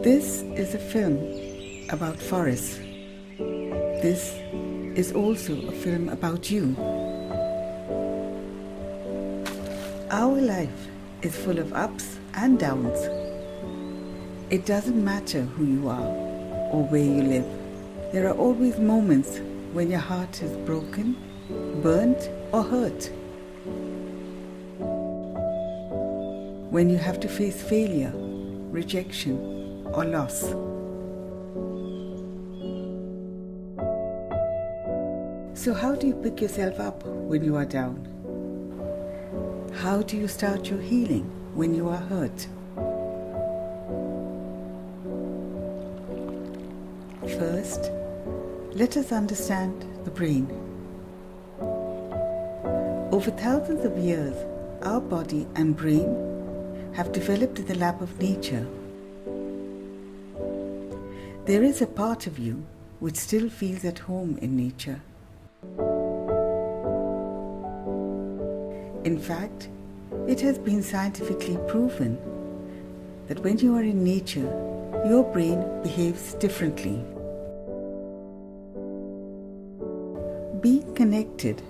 This is a film about forests. This is also a film about you. Our life is full of ups and downs. It doesn't matter who you are or where you live. There are always moments when your heart is broken, burnt, or hurt. When you have to face failure, rejection, or loss. So how do you pick yourself up when you are down? How do you start your healing when you are hurt? First, let us understand the brain. Over thousands of years, our body and brain have developed in the lab of nature. There is a part of you which still feels at home in nature. In fact, it has been scientifically proven that when you are in nature, your brain behaves differently. Being connected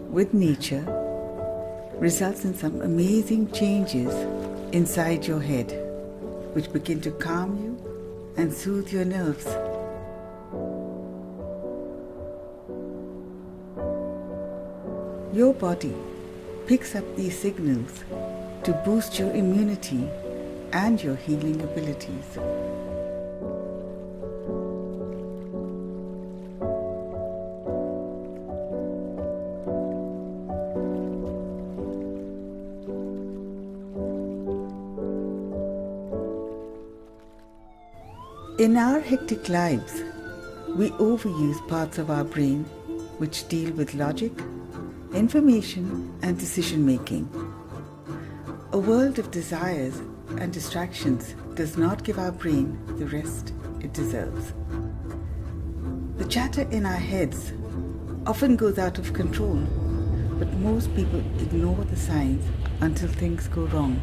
with nature results in some amazing changes inside your head, which begin to calm you and soothe your nerves. Your body picks up these signals to boost your immunity and your healing abilities. In our hectic lives, we overuse parts of our brain which deal with logic, information, and decision-making. A world of desires and distractions does not give our brain the rest it deserves. The chatter in our heads often goes out of control, but most people ignore the signs until things go wrong.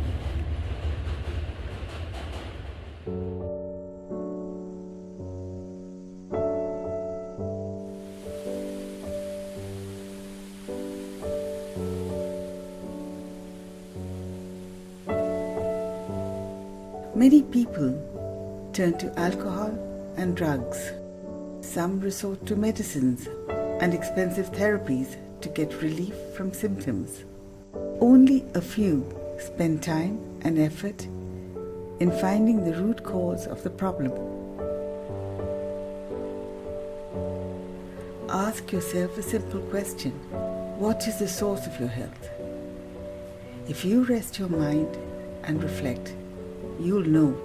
Many people turn to alcohol and drugs. Some resort to medicines and expensive therapies to get relief from symptoms. Only a few spend time and effort in finding the root cause of the problem. Ask yourself a simple question: what is the source of your health? If you rest your mind and reflect, you'll know.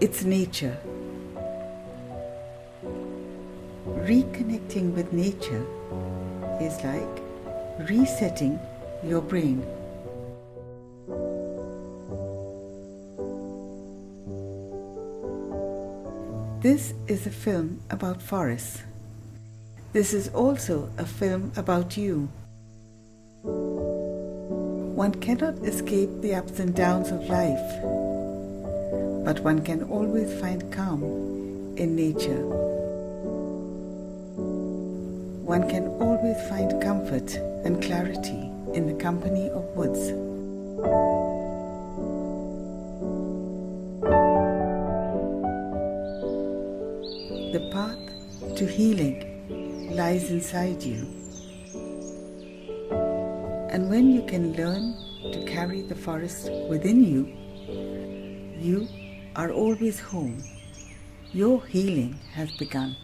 It's nature. Reconnecting with nature is like resetting your brain. This is a film about forests. This is also a film about you. One cannot escape the ups and downs of life, but one can always find calm in nature. One can always find comfort and clarity in the company of woods. The path to healing lies inside you. And when you can learn to carry the forest within you, you are always home. Your healing has begun.